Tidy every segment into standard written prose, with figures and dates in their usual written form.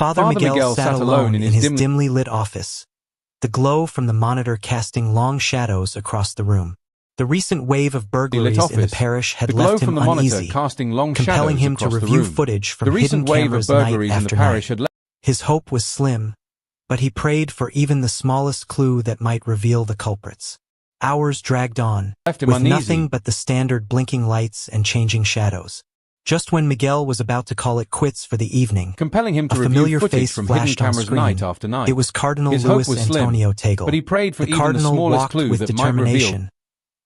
Father Miguel sat alone in his dimly lit office, the glow from the monitor casting long shadows across the room. The recent wave of burglaries in the parish had left him uneasy, compelling him to review footage from hidden cameras night after night. His hope was slim, but he prayed for even the smallest clue that might reveal the culprits. Hours dragged on, with nothing but the standard blinking lights and changing shadows. Just when Miguel was about to call it quits for the evening, compelling him to a familiar review footage face from hidden flashed on cameras screen. night after night. It was Cardinal His hope Luis was slim, Antonio Tagle. but he prayed for the even the Cardinal smallest walked clue with that might reveal. determination,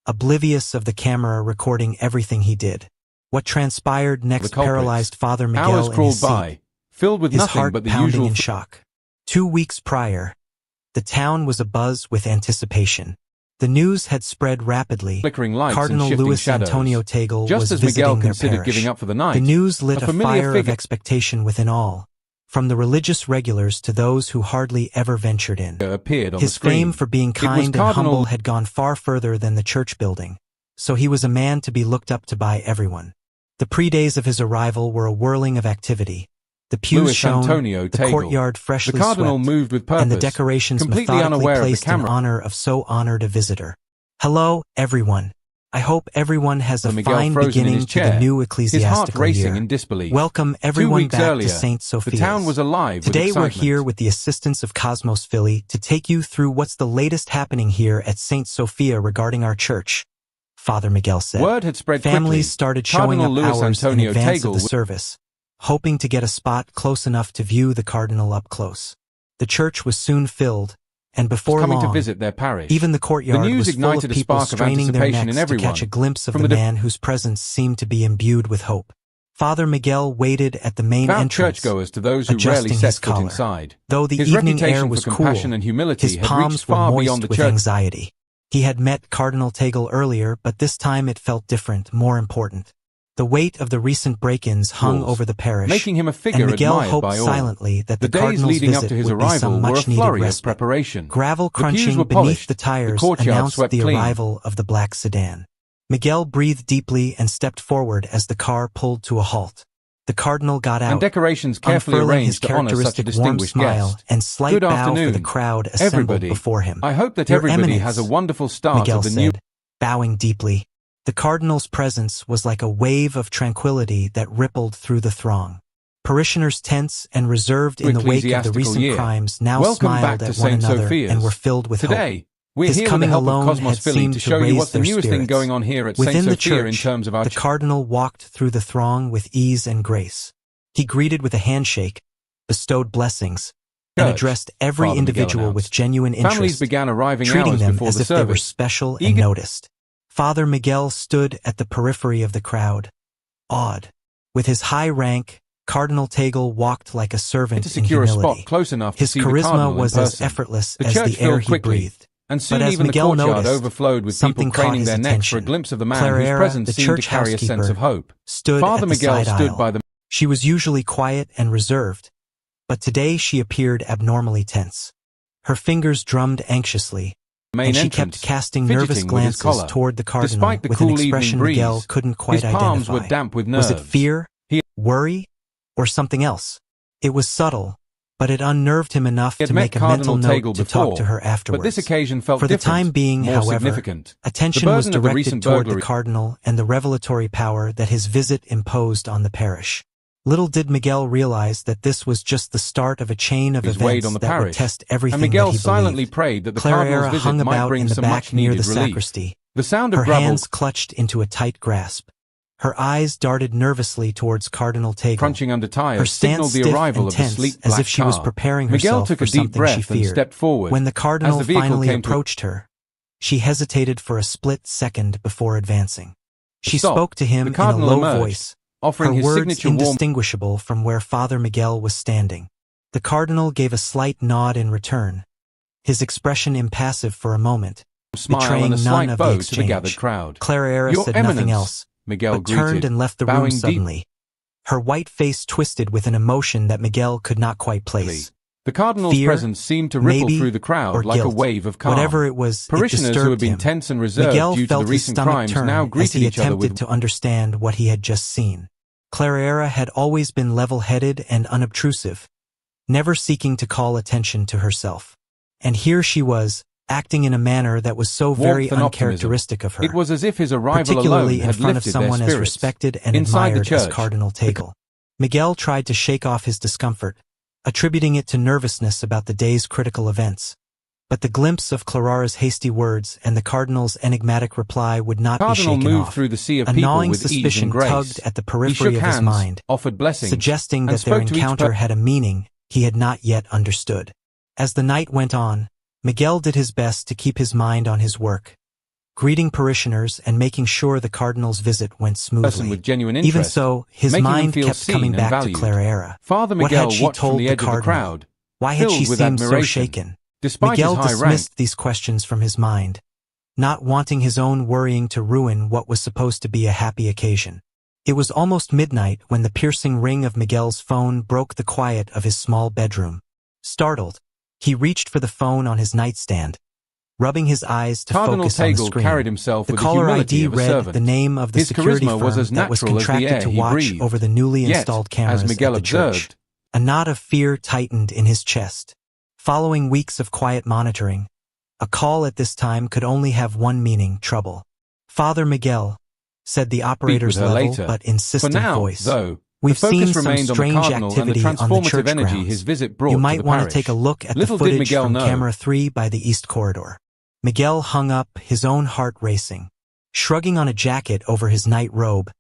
oblivious of the camera recording everything he did. What transpired next paralyzed Father Miguel Hours in crawled his seat, by, filled with his nothing heart but the pounding usual in shock. 2 weeks prior, the town was abuzz with anticipation. The news had spread rapidly. Flickering lights Cardinal and shifting Luis shadows. Antonio Tagle Just was as visiting Miguel their considered parish. giving up for the night, The news lit a familiar fire of figure expectation within all, from the religious regulars to those who hardly ever ventured in. appeared on His the screen. fame for being kind and Cardinal humble had gone far further than the church building, so he was a man to be looked up to by everyone. The pre-days of his arrival were a whirling of activity. The pews Luis shone, Antonio the Tagle. courtyard freshly The Cardinal swept, moved with purpose, and the decorations completely methodically unaware of the placed in camera. honor of so honored a visitor. Hello, everyone. I hope everyone has a Miguel fine frozen in beginning his to the chair, new his heart ecclesiastical racing year. in disbelief. Welcome 2 everyone weeks back earlier, to St. Sophia's. the town was alive with Today we're excitement. here with the assistance of Cosmos Philly to take you through what's the latest happening here at St. Sophia regarding our church, Father Miguel said. Word had spread quickly. Families started showing Cardinal up Luis hours in Antonio advance Tagle of the service, hoping to get a spot close enough to view the Cardinal up close. The church was soon filled, and before coming long, to visit their parish. even the courtyard The news was full of ignited a people spark of straining their anticipation necks in to everyone. catch a glimpse of From the the man whose presence seemed to be imbued with hope. Father Miguel waited at the main Devout entrance, churchgoers to those who rarely adjusting set his foot collar. inside. Though the His evening reputation air for was compassion cool, and humility his had reached palms were far moist beyond the with church. anxiety. He had met Cardinal Tagle earlier, but this time it felt different, more important. The weight of the recent break-ins hung over the parish, making him a figure and Miguel admired hoped by all. silently that the days Cardinal's leading up visit to his would be some arrival were a much-needed flurry of respite. preparation. Gravel The pews crunching were beneath polished, the tires courtyard announced swept the clean. arrival of the black sedan. Miguel breathed deeply and stepped forward as the car pulled to a halt. The Cardinal got out, And decorations carefully unfurling his arranged to honor such a characteristic warm distinguished smile guest. and slight Good bow afternoon, for the crowd assembled everybody. before him. I hope that Your everybody Eminence, has a wonderful start Miguel of the said, new... bowing deeply. The Cardinal's presence was like a wave of tranquility that rippled through the throng. Parishioners tense and reserved in the wake of the recent year. crimes now Welcome smiled back to at one St. another Sophia's. and were filled with hope. Today, we're His here with the coming help of alone Cosmos had Philly seemed to to show you raise what's the their newest thing spirits. going on here at Within St. the Sophia in church, terms of our... the Cardinal walked through the throng with ease and grace. He greeted with a handshake, bestowed blessings, and addressed every Father Miguel individual announced. with genuine interest, Families began arriving treating hours them before as the if they were service. special and noticed. Father Miguel stood at the periphery of the crowd, awed. With his high rank, Cardinal Tagle walked like a servant To in secure a humility. spot close enough to His see the charisma Cardinal was in as person. effortless The as church the air filled he quickly, breathed. and soon But as even Miguel the courtyard noticed, overflowed with something people caught craning his their necks for a attention. glimpse of the man Clara, whose presence the seemed to church carry a sense housekeeper, of hope. stood Father at the Miguel side stood aisle. by the... She was usually quiet and reserved, but today she appeared abnormally tense. Her fingers drummed anxiously, main and she entrance, kept casting fidgeting nervous with his glances collar. toward the Cardinal Despite the with cool an evening expression breeze, Miguel couldn't quite his palms identify. were damp with nerves. Was it fear, worry, or something else? It was subtle, but it unnerved him enough to make a mental note to talk to her afterwards. But this occasion felt For the different, time being, more however, significant. attention was burden of the directed recent toward the burglary- Cardinal and the revelatory power that his visit imposed on the parish. Little did Miguel realize that this was just the start of a chain of weighed events on the that would parish, test everything and Miguel that he silently believed. prayed that the Clara Cardinal's visit hung might about bring in the some back near much-needed the relief. sacristy. The sound Her of gravel hands clutched into a tight grasp. Her eyes darted nervously towards Cardinal Tagle. crunching under Her tires stance signaled the stiff arrival and of the tense, sleek as black if she was car. preparing Miguel herself took for a deep something breath she and feared. stepped forward. When the Cardinal As the vehicle finally came to approached her, she hesitated for a split second before advancing. She Stop. spoke to him The in a Cardinal low emerged, voice, offering her his words signature warm... indistinguishable from where Father Miguel was standing. The Cardinal gave a slight nod in return, his expression impassive for a moment, smile betraying and a none slight of the bow to the exchange. gathered crowd. Clara Your said Eminence, nothing else, Miguel but turned greeted, and left the bowing room deep. suddenly. Her white face twisted with an emotion that Miguel could not quite place. The Cardinal's Fear, presence seemed to ripple maybe, through the or crowd like a guilt. wave of calm. Whatever it was, Parishioners it who had disturbed been him. tense and reserved Miguel due to felt the his recent stomach crimes turn now as greeted he each other attempted with... to understand what he had just seen. Clara had always been level-headed and unobtrusive, never seeking to call attention to herself. And here she was, acting in a manner that was so very uncharacteristic of her. It was as if his arrival particularly alone in had front of lifted someone their as spirits. respected and Inside the admired as church, Cardinal Tagle. Miguel tried to shake off his discomfort, attributing it to nervousness about the day's critical events. But the glimpse of Clarara's hasty words and the Cardinal's enigmatic reply would not be shaken moved off. through the sea of A people gnawing with ease suspicion and grace. tugged at the He periphery shook of his hands, mind, offered blessings, suggesting and that their spoke to each encounter had a meaning he had not yet understood. As the night went on, Miguel did his best to keep his mind on his work, greeting parishioners and making sure the Cardinal's visit went smoothly. With genuine interest, Even so, his mind kept coming back to valued. Clara. Father What Miguel had she watched from told the the edge of the Cardinal? crowd, Why had she filled with seemed so admiration. shaken? Despite Miguel his high dismissed rank, these questions from his mind, not wanting his own worrying to ruin what was supposed to be a happy occasion. It was almost midnight when the piercing ring of Miguel's phone broke the quiet of his small bedroom. Startled, he reached for the phone on his nightstand, rubbing his eyes to Cardinal focus on the Tagle screen. carried himself The with the caller humility ID of a read servant. the name of the His security charisma was firm as that was natural as the contracted air to he watch breathed. over the newly Yet, installed cameras as Miguel at the church. observed, A knot of fear tightened in his chest. Following weeks of quiet monitoring, a call at this time could only have one meaning: trouble. "Father Miguel," said the operator's level later. but insistent For now, voice. though, "We've the seen focus some remained on the strange Cardinal and the activity on the transformative church energy grounds. his visit brought You to might the want to parish. take a look at Little the did footage Miguel from know. camera 3 by the east corridor." Miguel hung up, his own heart racing. Shrugging on a jacket over his night robe,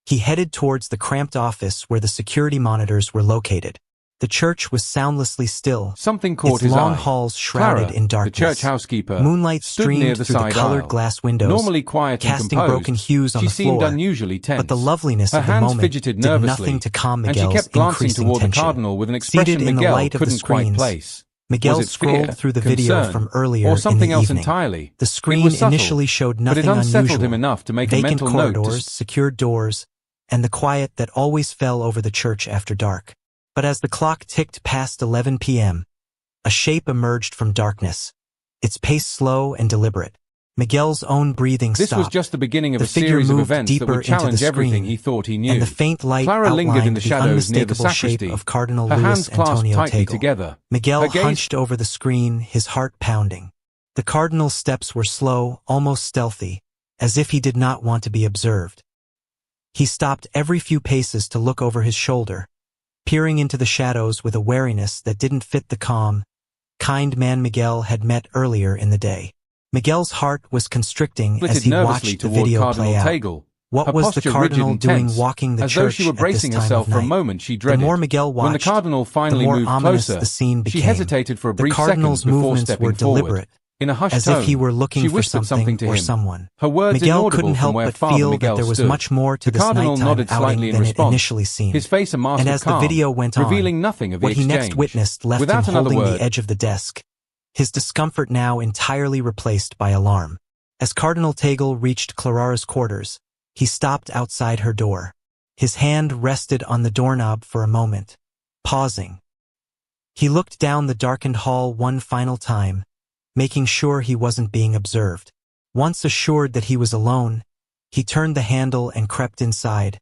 he headed towards the cramped office where the security monitors were located. The church was soundlessly still, Something caught its his long eye. halls shrouded Clara, in darkness. the church housekeeper, Moonlight stood near streamed the through the side colored aisle. glass windows, Normally quiet and casting composed, broken hues on she the seemed floor. unusually tense. But the loveliness Her of the hands moment fidgeted did nervously, nothing to calm and she Miguel's kept glancing increasing toward tension. the Cardinal with an expression Seated in the Miguel light of the couldn't quite screens, place. Miguel Was it scrolled fear, through the video concern, from earlier or something in the else evening. entirely? The It screen was subtle, initially showed but nothing it unsettled unusual: him enough to make a vacant mental note corridors, secured doors, and the quiet that always fell over the church after dark. But as the clock ticked past 11 p.m., a shape emerged from darkness, its pace slow and deliberate. Miguel's own breathing stopped. This was just the beginning of The a figure series of moved events that deeper would into the challenge everything screen, he thought he knew. and the faint light Clara lingered outlined in the the shadows near the unmistakable shape sacristy, of Cardinal her Luis hands clasped Antonio tightly Tagle. together. Miguel Her gaze hunched over the screen, his heart pounding. The Cardinal's steps were slow, almost stealthy, as if he did not want to be observed. He stopped every few paces to look over his shoulder, peering into the shadows with a wariness that didn't fit the calm, kind man Miguel had met earlier in the day. Miguel's heart was constricting as he watched the video play out. Tagle. What was the Cardinal doing walking the As though church she were at this bracing time herself of for a night? moment she The dreaded. more Miguel When the watched, Cardinal the finally more moved ominous closer, the scene she became. hesitated for a The brief Cardinal's second before movements stepping were forward. deliberate, In a hushed as tone, if he were looking she for whispered something to or him. someone. Her words Miguel inaudible couldn't from help where but Father feel Miguel that there was stood. much more to The this Cardinal nighttime nodded slightly outing in than it response, initially seemed. his face a mask And of as the calm, video went on, revealing nothing of the what he next exchange. witnessed left Without him another holding word, the edge of the desk, his discomfort now entirely replaced by alarm. As Cardinal Tagle reached Clarara's quarters, he stopped outside her door. His hand rested on the doorknob for a moment, pausing. He looked down the darkened hall one final time, making sure he wasn't being observed. Once assured that he was alone, he turned the handle and crept inside,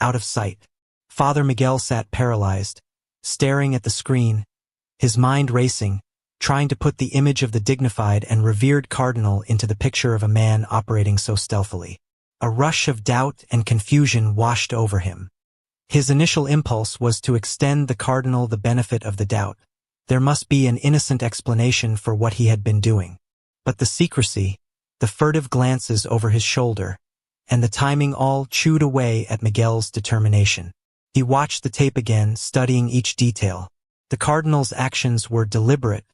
out of sight. Father Miguel sat paralyzed, staring at the screen, his mind racing, trying to put the image of the dignified and revered Cardinal into the picture of a man operating so stealthily. A rush of doubt and confusion washed over him. His initial impulse was to extend the Cardinal the benefit of the doubt. There must be an innocent explanation for what he had been doing. But the secrecy, the furtive glances over his shoulder, and the timing all chewed away at Miguel's determination. He watched the tape again, studying each detail. The Cardinal's actions were deliberate,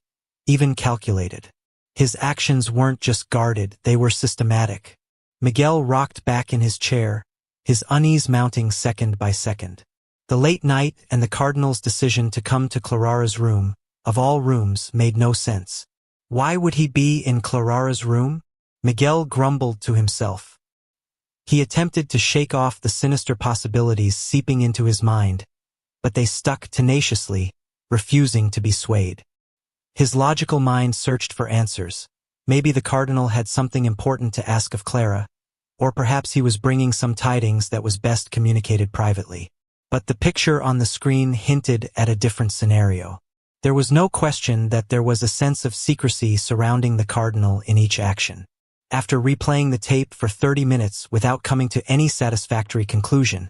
even calculated. His actions weren't just guarded, they were systematic. Miguel rocked back in his chair, his unease mounting second by second. The late night and the Cardinal's decision to come to Clarara's room, of all rooms, made no sense. Why would he be in Clarara's room? Miguel grumbled to himself. He attempted to shake off the sinister possibilities seeping into his mind, but they stuck tenaciously, refusing to be swayed. His logical mind searched for answers. Maybe the Cardinal had something important to ask of Clara, or perhaps he was bringing some tidings that was best communicated privately. But the picture on the screen hinted at a different scenario. There was no question that there was a sense of secrecy surrounding the cardinal in each action. After replaying the tape for 30 minutes without coming to any satisfactory conclusion,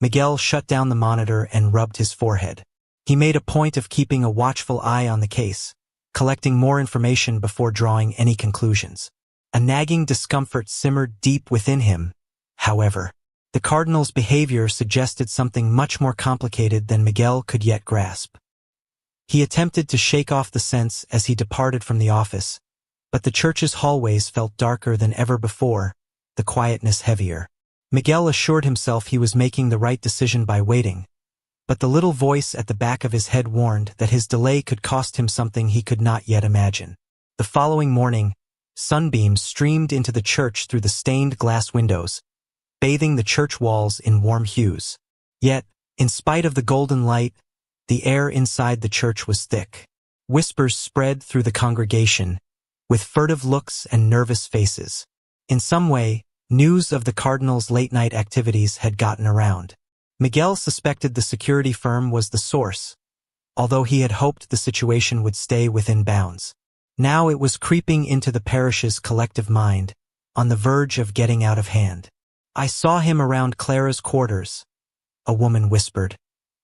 Miguel shut down the monitor and rubbed his forehead. He made a point of keeping a watchful eye on the case, collecting more information before drawing any conclusions. A nagging discomfort simmered deep within him, however. The cardinal's behavior suggested something much more complicated than Miguel could yet grasp. He attempted to shake off the sense as he departed from the office, but the church's hallways felt darker than ever before, the quietness heavier. Miguel assured himself he was making the right decision by waiting, but the little voice at the back of his head warned that his delay could cost him something he could not yet imagine. The following morning, sunbeams streamed into the church through the stained glass windows, bathing the church walls in warm hues. Yet, in spite of the golden light, the air inside the church was thick. Whispers spread through the congregation, with furtive looks and nervous faces. In some way, news of the cardinal's late-night activities had gotten around. Miguel suspected the security firm was the source, although he had hoped the situation would stay within bounds. Now it was creeping into the parish's collective mind, on the verge of getting out of hand. "I saw him around Clara's quarters," a woman whispered,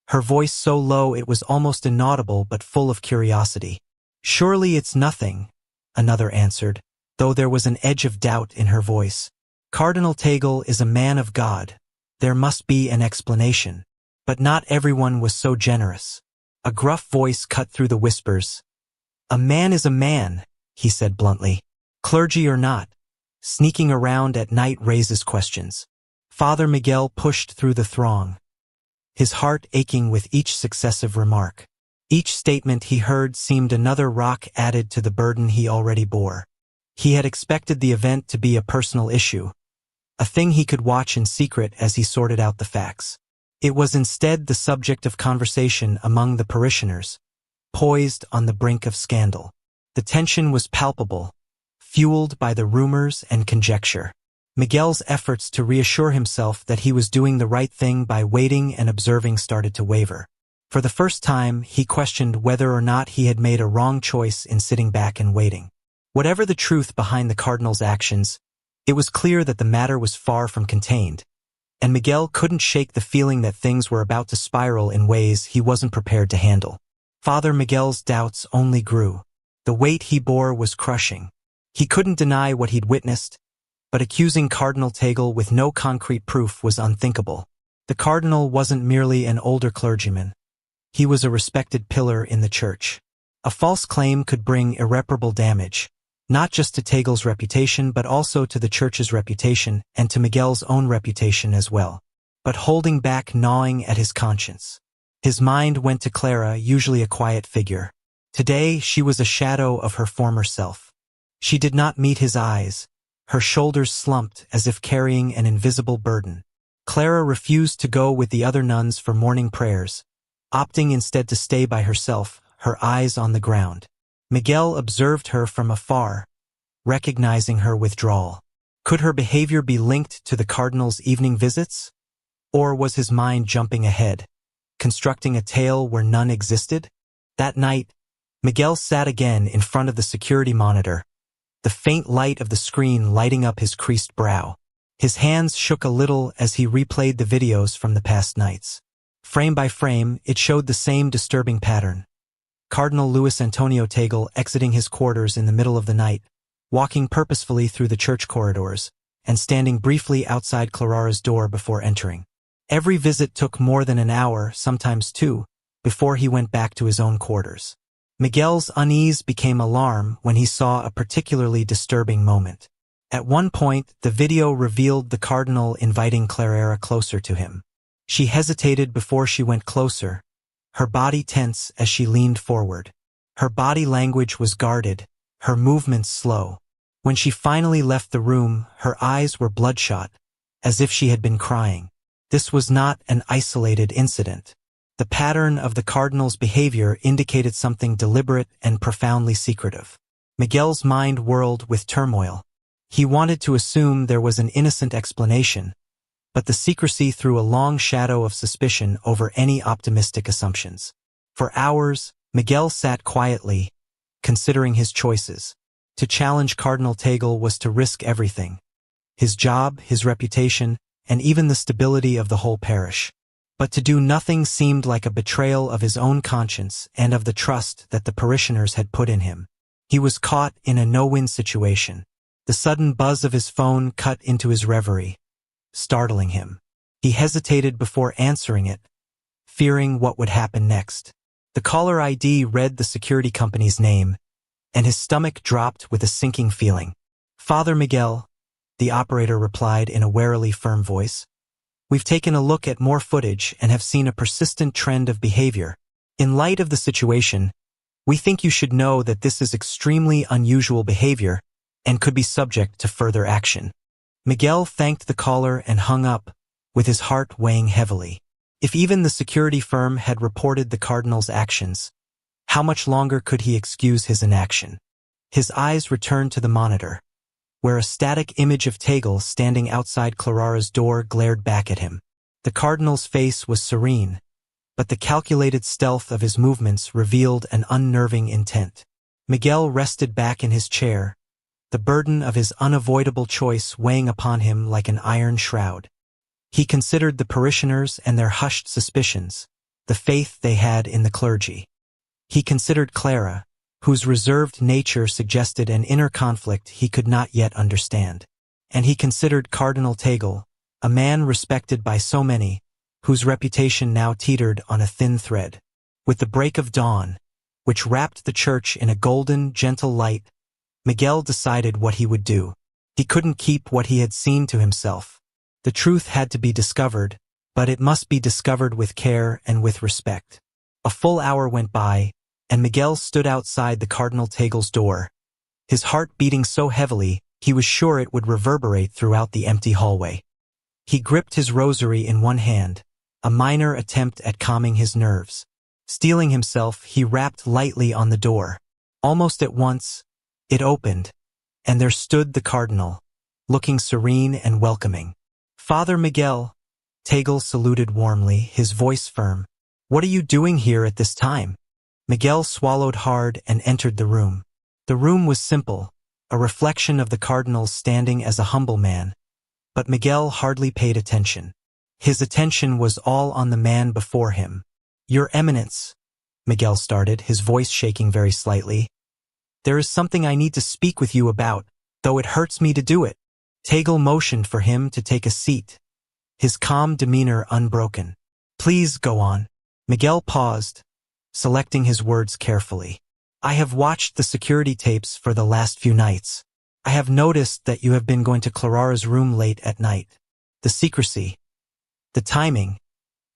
her voice so low it was almost inaudible but full of curiosity. "Surely it's nothing," another answered, though there was an edge of doubt in her voice. "Cardinal Tagle is a man of God. There must be an explanation." But not everyone was so generous. A gruff voice cut through the whispers. "A man is a man," he said bluntly. "Clergy or not, sneaking around at night raises questions." Father Miguel pushed through the throng, his heart aching with each successive remark. Each statement he heard seemed another rock added to the burden he already bore. He had expected the event to be a personal issue, a thing he could watch in secret as he sorted out the facts. It was instead the subject of conversation among the parishioners, poised on the brink of scandal. The tension was palpable, fueled by the rumors and conjecture. Miguel's efforts to reassure himself that he was doing the right thing by waiting and observing started to waver. For the first time, he questioned whether or not he had made a wrong choice in sitting back and waiting. Whatever the truth behind the cardinal's actions, it was clear that the matter was far from contained, and Miguel couldn't shake the feeling that things were about to spiral in ways he wasn't prepared to handle. Father Miguel's doubts only grew. The weight he bore was crushing. He couldn't deny what he'd witnessed, but accusing Cardinal Tagle with no concrete proof was unthinkable. The cardinal wasn't merely an older clergyman. He was a respected pillar in the church. A false claim could bring irreparable damage, not just to Tagle's reputation but also to the church's reputation and to Miguel's own reputation as well. But holding back gnawing at his conscience. His mind went to Clara, usually a quiet figure. Today she was a shadow of her former self. She did not meet his eyes, her shoulders slumped as if carrying an invisible burden. Clara refused to go with the other nuns for morning prayers, opting instead to stay by herself, her eyes on the ground. Miguel observed her from afar, recognizing her withdrawal. Could her behavior be linked to the cardinal's evening visits? Or was his mind jumping ahead, constructing a tale where none existed? That night, Miguel sat again in front of the security monitor, the faint light of the screen lighting up his creased brow. His hands shook a little as he replayed the videos from the past nights. Frame by frame, it showed the same disturbing pattern. Cardinal Luis Antonio Tagle exiting his quarters in the middle of the night, walking purposefully through the church corridors, and standing briefly outside Clara's door before entering. Every visit took more than an hour, sometimes two, before he went back to his own quarters. Miguel's unease became alarm when he saw a particularly disturbing moment. At one point, the video revealed the cardinal inviting Clara closer to him. She hesitated before she went closer, her body tense as she leaned forward. Her body language was guarded, her movements slow. When she finally left the room, her eyes were bloodshot, as if she had been crying. This was not an isolated incident. The pattern of the cardinal's behavior indicated something deliberate and profoundly secretive. Miguel's mind whirled with turmoil. He wanted to assume there was an innocent explanation, but the secrecy threw a long shadow of suspicion over any optimistic assumptions. For hours, Miguel sat quietly, considering his choices. To challenge Cardinal Tagle was to risk everything. His job, his reputation, and even the stability of the whole parish. But to do nothing seemed like a betrayal of his own conscience and of the trust that the parishioners had put in him. He was caught in a no-win situation. The sudden buzz of his phone cut into his reverie, startling him. He hesitated before answering it, fearing what would happen next. The caller ID read the security company's name, and his stomach dropped with a sinking feeling. "Father Miguel," the operator replied in a warily firm voice. "We've taken a look at more footage and have seen a persistent trend of behavior. In light of the situation, we think you should know that this is extremely unusual behavior and could be subject to further action." Miguel thanked the caller and hung up, with his heart weighing heavily. If even the security firm had reported the cardinal's actions, how much longer could he excuse his inaction? His eyes returned to the monitor, where a static image of Tagle standing outside Clarara's door glared back at him. The cardinal's face was serene, but the calculated stealth of his movements revealed an unnerving intent. Miguel rested back in his chair, the burden of his unavoidable choice weighing upon him like an iron shroud. He considered the parishioners and their hushed suspicions, the faith they had in the clergy. He considered Clara, whose reserved nature suggested an inner conflict he could not yet understand. And he considered Cardinal Tagle, a man respected by so many, whose reputation now teetered on a thin thread. With the break of dawn, which wrapped the church in a golden, gentle light, Miguel decided what he would do. He couldn't keep what he had seen to himself. The truth had to be discovered, but it must be discovered with care and with respect. A full hour went by, and Miguel stood outside the Cardinal Tagle's door, his heart beating so heavily he was sure it would reverberate throughout the empty hallway. He gripped his rosary in one hand, a minor attempt at calming his nerves. Steeling himself, he rapped lightly on the door. Almost at once, it opened, and there stood the cardinal, looking serene and welcoming. "Father Miguel," Tagle saluted warmly, his voice firm. "What are you doing here at this time?" Miguel swallowed hard and entered the room. The room was simple, a reflection of the cardinal's standing as a humble man, but Miguel hardly paid attention. His attention was all on the man before him. "Your Eminence," Miguel started, his voice shaking very slightly. "There is something I need to speak with you about, though it hurts me to do it." Tagle motioned for him to take a seat, his calm demeanor unbroken. "Please go on." Miguel paused, selecting his words carefully. "I have watched the security tapes for the last few nights. I have noticed that you have been going to Clarara's room late at night. The secrecy, the timing,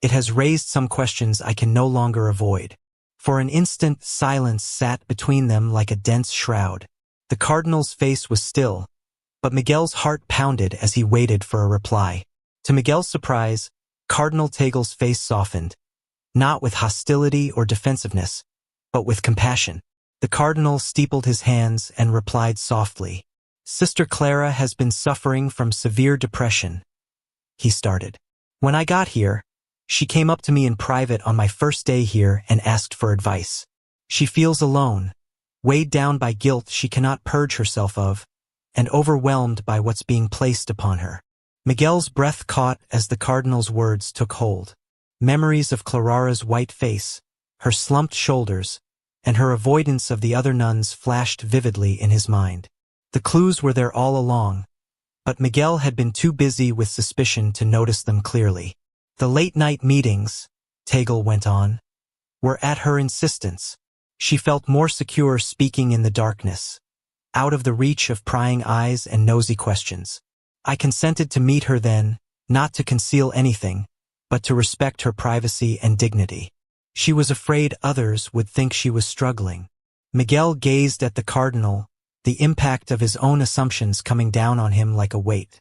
it has raised some questions I can no longer avoid." For an instant, silence sat between them like a dense shroud. The cardinal's face was still, but Miguel's heart pounded as he waited for a reply. To Miguel's surprise, Cardinal Tagle's face softened, not with hostility or defensiveness, but with compassion. The cardinal steepled his hands and replied softly. "Sister Clara has been suffering from severe depression," he started. "When I got here, she came up to me in private on my first day here and asked for advice. She feels alone, weighed down by guilt she cannot purge herself of, and overwhelmed by what's being placed upon her." Miguel's breath caught as the cardinal's words took hold. Memories of Clarara's white face, her slumped shoulders, and her avoidance of the other nuns flashed vividly in his mind. The clues were there all along, but Miguel had been too busy with suspicion to notice them clearly. "The late-night meetings," Tagle went on, "were at her insistence. She felt more secure speaking in the darkness, out of the reach of prying eyes and nosy questions. I consented to meet her then, not to conceal anything, but to respect her privacy and dignity. She was afraid others would think she was struggling." Miguel gazed at the cardinal, the impact of his own assumptions coming down on him like a weight.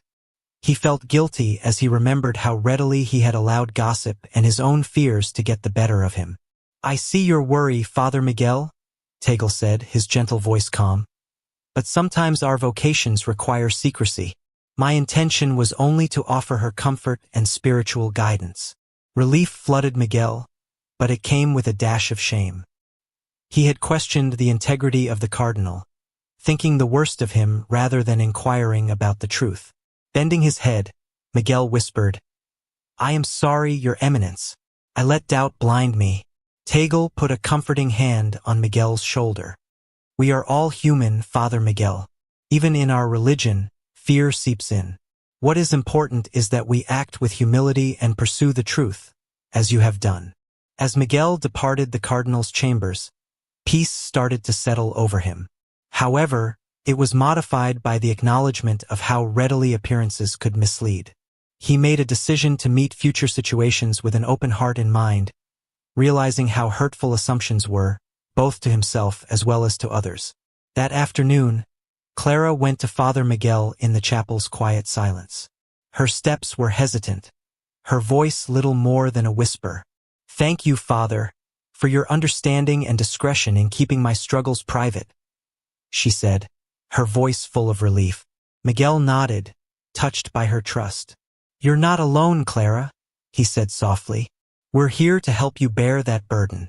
He felt guilty as he remembered how readily he had allowed gossip and his own fears to get the better of him. "I see your worry, Father Miguel," Tagle said, his gentle voice calm. "But sometimes our vocations require secrecy. My intention was only to offer her comfort and spiritual guidance." Relief flooded Miguel, but it came with a dash of shame. He had questioned the integrity of the cardinal, thinking the worst of him rather than inquiring about the truth. Bending his head, Miguel whispered, "I am sorry, Your Eminence. I let doubt blind me." Tagle put a comforting hand on Miguel's shoulder. "We are all human, Father Miguel. Even in our religion, fear seeps in. What is important is that we act with humility and pursue the truth, as you have done." As Miguel departed the cardinal's chambers, peace started to settle over him. However, it was modified by the acknowledgement of how readily appearances could mislead. He made a decision to meet future situations with an open heart and mind, realizing how hurtful assumptions were, both to himself as well as to others. That afternoon, Clara went to Father Miguel in the chapel's quiet silence. Her steps were hesitant, her voice little more than a whisper. "Thank you, Father, for your understanding and discretion in keeping my struggles private," she said, her voice full of relief. Miguel nodded, touched by her trust. "You're not alone, Clara," he said softly. "We're here to help you bear that burden."